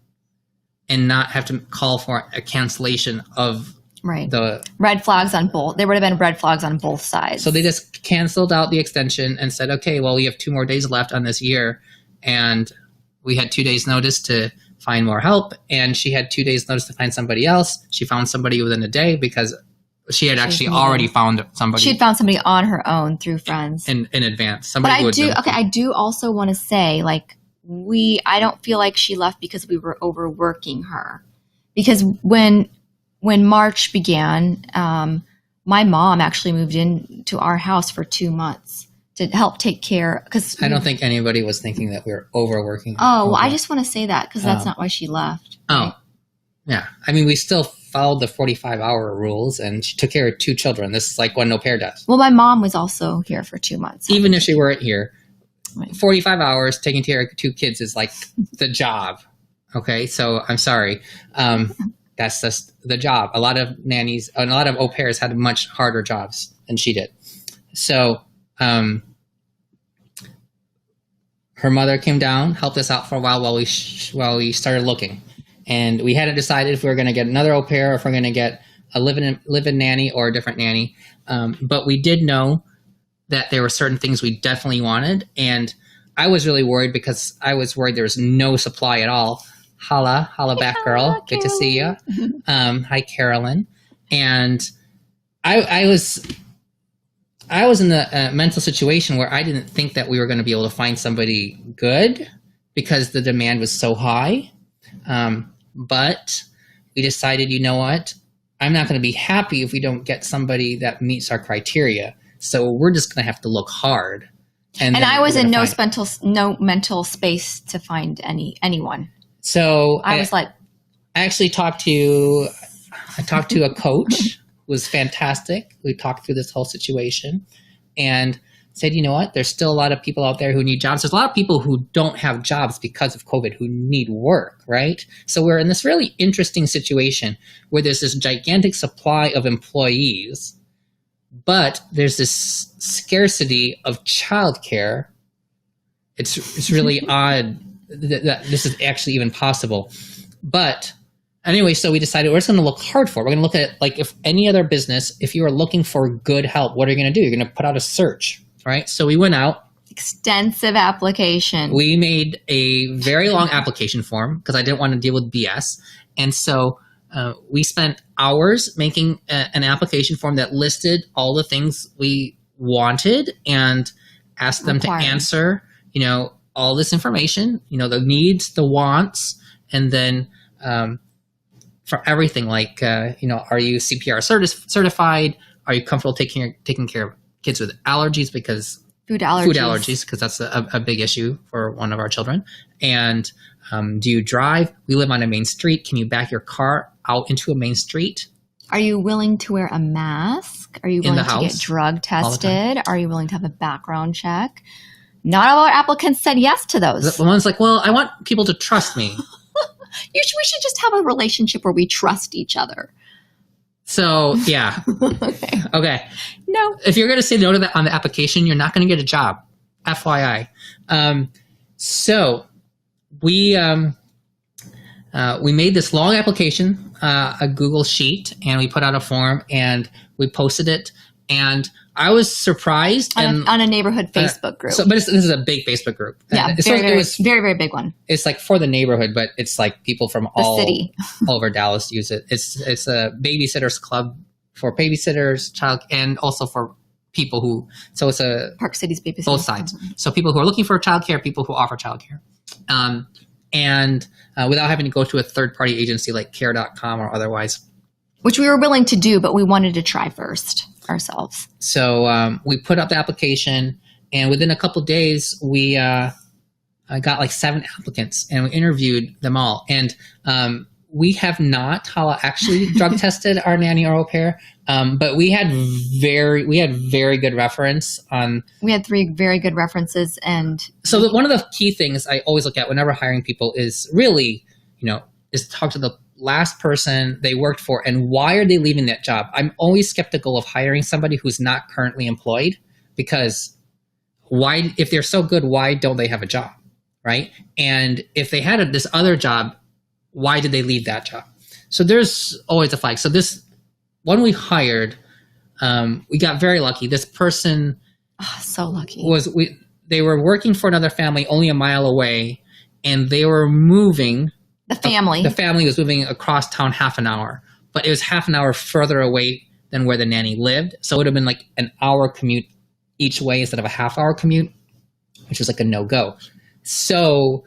and not have to call for a cancellation of the red flags on both. There would have been red flags on both sides. So they just canceled out the extension and said, okay, well, we have 2 more days left on this year. And we had 2 days notice to find more help. And she had 2 days notice to find somebody else. She found somebody within a day because she had actually already found somebody. She had found somebody on her own through friends. In advance. But I do also want to say, like, I don't feel like she left because we were overworking her. Because when March began, my mom actually moved into our house for 2 months to help take care. Because I don't think anybody was thinking that we were overworking her. Oh, well, I just want to say that because that's not why she left. Right? Oh, yeah. I mean, we still followed the 45-hour rules, and she took care of 2 children. This is like what an au pair does. Well, my mom was also here for 2 months. Even if she weren't here, 45 hours taking care of 2 kids is like the job. Okay, so I'm sorry. That's just the job. A lot of nannies and a lot of au pairs had much harder jobs than she did. So her mother came down, helped us out for a while we started looking. And we hadn't decided if we were going to get another au pair or if we're going to get a live-in nanny or a different nanny. But we did know that there were certain things we definitely wanted. And I was really worried because I was worried there was no supply at all. Holla back, girl. Good to see you. Hi, Carolyn. And I was in a mental situation where I didn't think that we were going to be able to find somebody good because the demand was so high. But we decided, you know what? I'm not going to be happy if we don't get somebody that meets our criteria. So we're just going to have to look hard. And I was in no mental space to find anyone. So I was like, I actually talked to a coach who was fantastic. We talked through this whole situation and said, you know what? There's still a lot of people out there who need jobs. There's a lot of people who don't have jobs because of COVID who need work, right? So we're in this really interesting situation where there's this gigantic supply of employees, but there's this scarcity of childcare. It's really odd that this is actually even possible. But anyway, so we decided we're just going to look hard for it. We're going to look at, like, if any other business, if you are looking for good help, what are you going to do? You're going to put out a search, right? So we went out. Extensive application. We made a very long application form because I didn't want to deal with BS. And so we spent hours making an application form that listed all the things we wanted and asked them to answer, all this information, the needs, the wants, and then for everything like, are you CPR certified? Are you comfortable taking care of kids with allergies because food allergies because that's a big issue for one of our children. And do you drive? We live on a main street. Can you back your car out into a main street? Are you willing to wear a mask? Are you willing to get drug tested? Are you willing to have a background check? Not all our applicants said yes to those. The one's like, well, I want people to trust me. We should just have a relationship where we trust each other. So, yeah. Okay. No. If you're going to say no to that on the application, you're not going to get a job. FYI. So we made this long application, a Google sheet, and we put out a form and we posted it. And I was surprised on a neighborhood Facebook group. But this is a big Facebook group. Yeah, very, very big one. It's like for the neighborhood, but it's like people from all city, all over Dallas use it. It's a babysitters club for babysitters, and also for people who. So it's a Park City's babysitters. Both sides. So people who are looking for childcare, people who offer childcare, and without having to go to a third-party agency like Care.com or otherwise. Which we were willing to do, but we wanted to try first ourselves. So we put up the application, and within a couple of days, we got like 7 applicants, and we interviewed them all. And we have not, Hala, actually drug tested our nanny or au pair, but we had very good reference on. We had 3 very good references, and so one of the key things I always look at whenever hiring people is really, is talk to the last person they worked for and why are they leaving that job. I'm always skeptical of hiring somebody who's not currently employed because why, if they're so good, why don't they have a job, right? And if they had this other job, why did they leave that job? So there's always a flag. So this one we hired, we got very lucky. This person, so lucky, they were working for another family only a mile away, and they were moving. The family was moving across town half an hour, but it was half an hour further away than where the nanny lived. So it would have been like an hour commute each way instead of a half-hour commute, which was like a no-go. So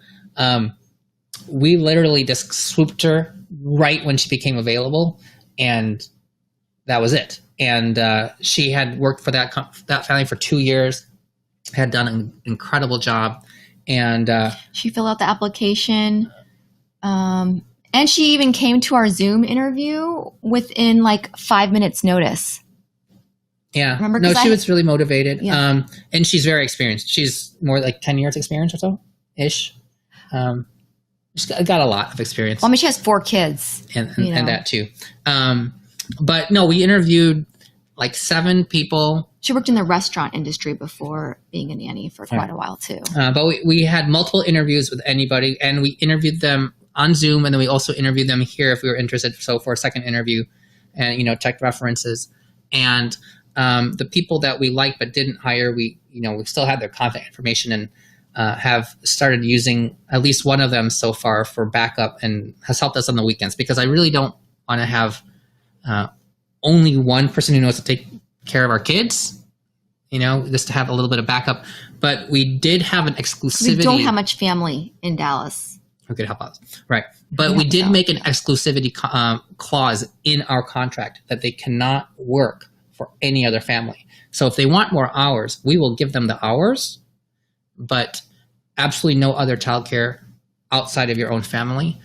we literally just swooped her right when she became available, and that was it. And she had worked for that family for 2 years, had done an incredible job, and she filled out the application, and she even came to our Zoom interview within like 5 minutes notice. Yeah. Remember? No, she was really motivated. Yeah. And she's very experienced. She's more like 10 years experience or so ish. She's got a lot of experience. Well, I mean, she has 4 kids. And that too. But no, we interviewed like 7 people. She worked in the restaurant industry before being a nanny for quite a while too. But we had multiple interviews with anybody, and we interviewed them on Zoom, and then we also interviewed them here if we were interested. So for a second interview, and checked references. And the people that we liked but didn't hire, we still had their contact information, and have started using at least one of them so far for backup, and has helped us on the weekends, because I really don't want to have only one person who knows to take care of our kids, just to have a little bit of backup. But we did have an exclusivity. We don't have much family in Dallas who could help us, right? But we did make an exclusivity clause in our contract that they cannot work for any other family. So if they want more hours, we will give them the hours, but absolutely no other childcare outside of your own family,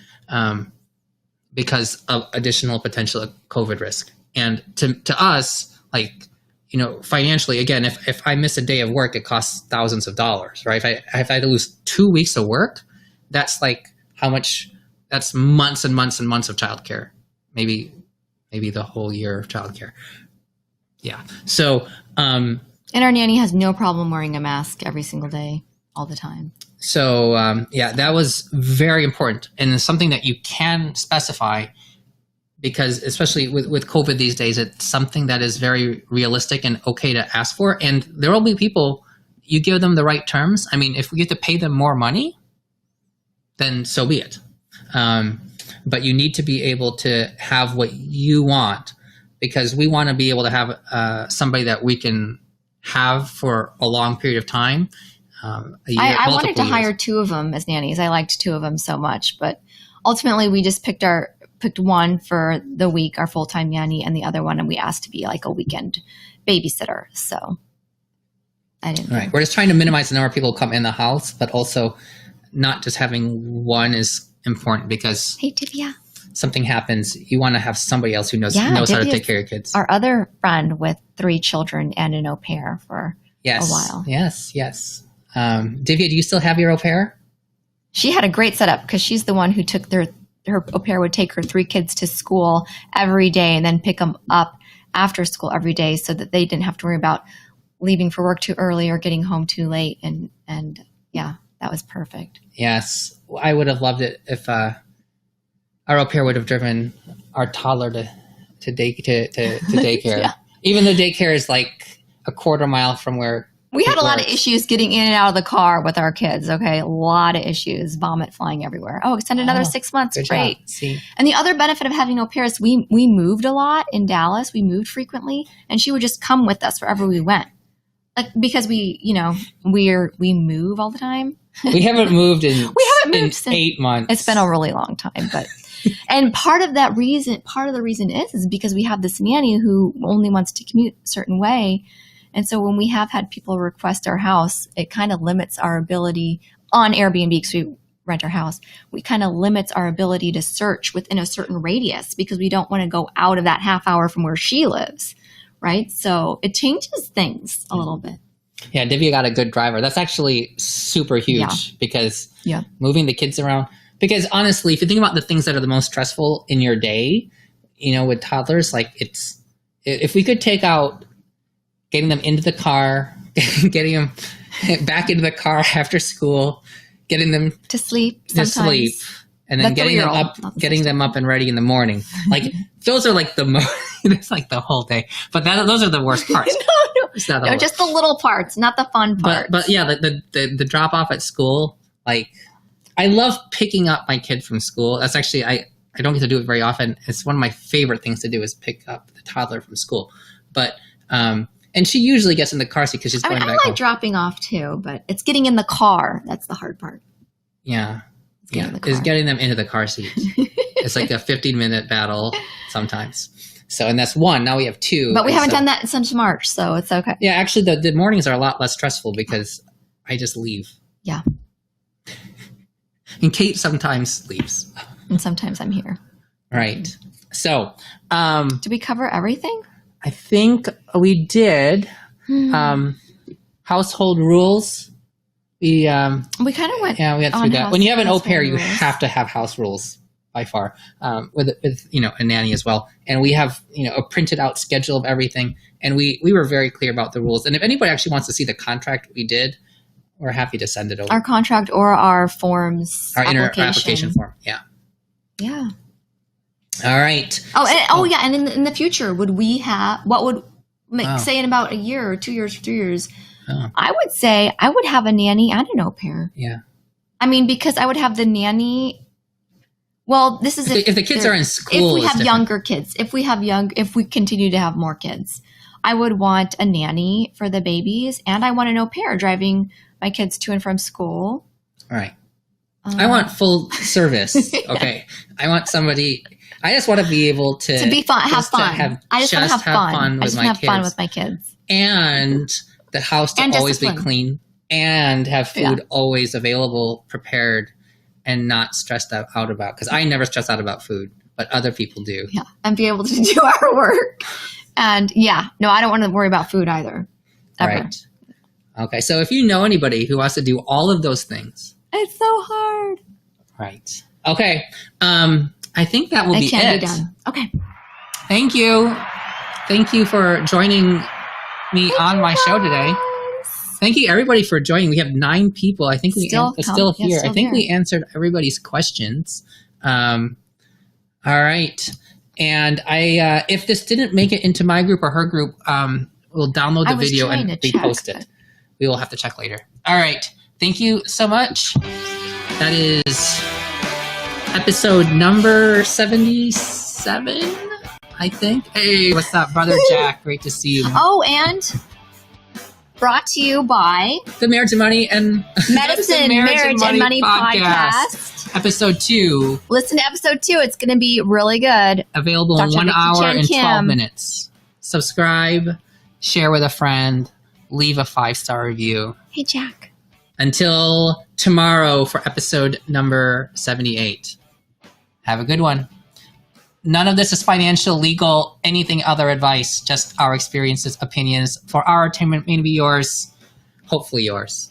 because of additional potential COVID risk. And to us, like, financially, again, if I miss a day of work, it costs thousands of dollars, right? If I had to lose 2 weeks of work, that's like how much, that's months and months and months of childcare, maybe the whole year of childcare. Yeah. So, and our nanny has no problem wearing a mask every single day, all the time. So, that was very important, and it's something that you can specify, because especially with COVID these days, it's something that is very realistic and okay to ask for. And there will be people, you give them the right terms. I mean, if we have to pay them more money, then so be it. But you need to be able to have what you want, because we want to be able to have somebody that we can have for a long period of time. A year, I wanted to hire 2 of them as nannies. I liked 2 of them so much, but ultimately we just picked one for the week, our full-time nanny, and the other one, and we asked to be like a weekend babysitter. So I didn't. Right. We're just trying to minimize the number of people who come in the house, but also not just having one is important, because hey, Divya, something happens, you want to have somebody else who knows how to take care of your kids. Our other friend with 3 children and an au pair for a while. Yes. Divya, do you still have your au pair? She had a great setup, because she's the one who took her au pair would take her 3 kids to school every day and then pick them up after school every day, so that they didn't have to worry about leaving for work too early or getting home too late. And yeah, that was perfect. Yes. I would have loved it if our au pair would have driven our toddler to daycare. Yeah. Even though daycare is like a quarter mile from where we had a lot of issues getting in and out of the car with our kids. Okay. A lot of issues, vomit flying everywhere. Oh, extend another 6 months. Great. See. And the other benefit of having au pairs, we moved a lot in Dallas. We moved frequently, and she would just come with us wherever we went. Like, because we move all the time. We haven't moved in 8 months. It's been a really long time, but and part of the reason is because we have this nanny who only wants to commute a certain way. And so when we have had people request our house, it kind of limits our ability on Airbnb, because we rent our house. We kind of limits our ability to search within a certain radius, because we don't want to go out of that half hour from where she lives. Right. So it changes things a little bit. Yeah. Divya got a good driver. That's actually super huge, because moving the kids around, because honestly, if you think about the things that are the most stressful in your day, with toddlers, like if we could take out getting them into the car, getting them back into the car after school, getting them to sleep. to sleep, and then getting them up and ready in the morning. Like those are like the most. It's like the whole day, but those are the worst parts. No, just the little parts, not the fun parts. But yeah, the drop off at school. Like, I love picking up my kid from school. That's actually I don't get to do it very often. It's one of my favorite things to do is pick up the toddler from school. But and she usually gets in the car seat because she's going back home. I like dropping off too, but it's getting in the car. That's the hard part. Yeah. Is getting them into the car seat. It's like a 15-minute battle sometimes. So, and that's one. Now we have two. But we haven't done that since March, so it's okay. Yeah, actually, the mornings are a lot less stressful because I just leave. Yeah. And Kate sometimes leaves. And sometimes I'm here. Right. So, did we cover everything? I think we did. Household rules. We kind of went. Yeah, we had through that. When you have an au pair, you have to have house rules by far. With a nanny as well, and we have a printed out schedule of everything, and we were very clear about the rules. And if anybody actually wants to see the contract we did, we're happy to send it over. Our contract or our forms, our application form. Yeah. Yeah. All right. Yeah. And in the future, would we have say in about a year or 2 years or 3 years? I would say I would have a nanny and an au pair. Yeah. I mean, because I would have the nanny. Well, this is if the kids are in school. If we have younger kids, if we continue to have more kids, I would want a nanny for the babies, and I want an au pair driving my kids to and from school. All right. I want full service. Okay. I want somebody. I just want to be able to be fun, have fun. I just want to have fun. Fun with my kids. And the house to always be clean and have food always available, prepared, and not stressed out about. Because I never stress out about food, but other people do. Yeah, and be able to do our work. And I don't want to worry about food either. Ever. Right. Okay, so if you know anybody who wants to do all of those things. It's so hard. Right. Okay. I think that will be it. Be done. Okay. Thank you. Thank you for joining me on my show today. Thank you, everybody, for joining. We have 9 people. I think still here. I think we answered everybody's questions. All right. And if this didn't make it into my group or her group, we'll download the video and repost it. We will have to check later. All right. Thank you so much. That is episode number 77, I think. Hey, what's up, Brother Jack? Great to see you. Oh, and brought to you by the Marriage and Money and Medicine, Marriage and Money podcast. Episode 2. Listen to episode 2. It's going to be really good. Available in 1 hour and 12 minutes. Subscribe, share with a friend, leave a 5-star review. Hey, Jack. Until tomorrow for episode number 78. Have a good one. None of this is financial, legal, anything other advice. Just our experiences, opinions. For our entertainment, maybe yours. Hopefully yours.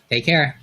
Take care.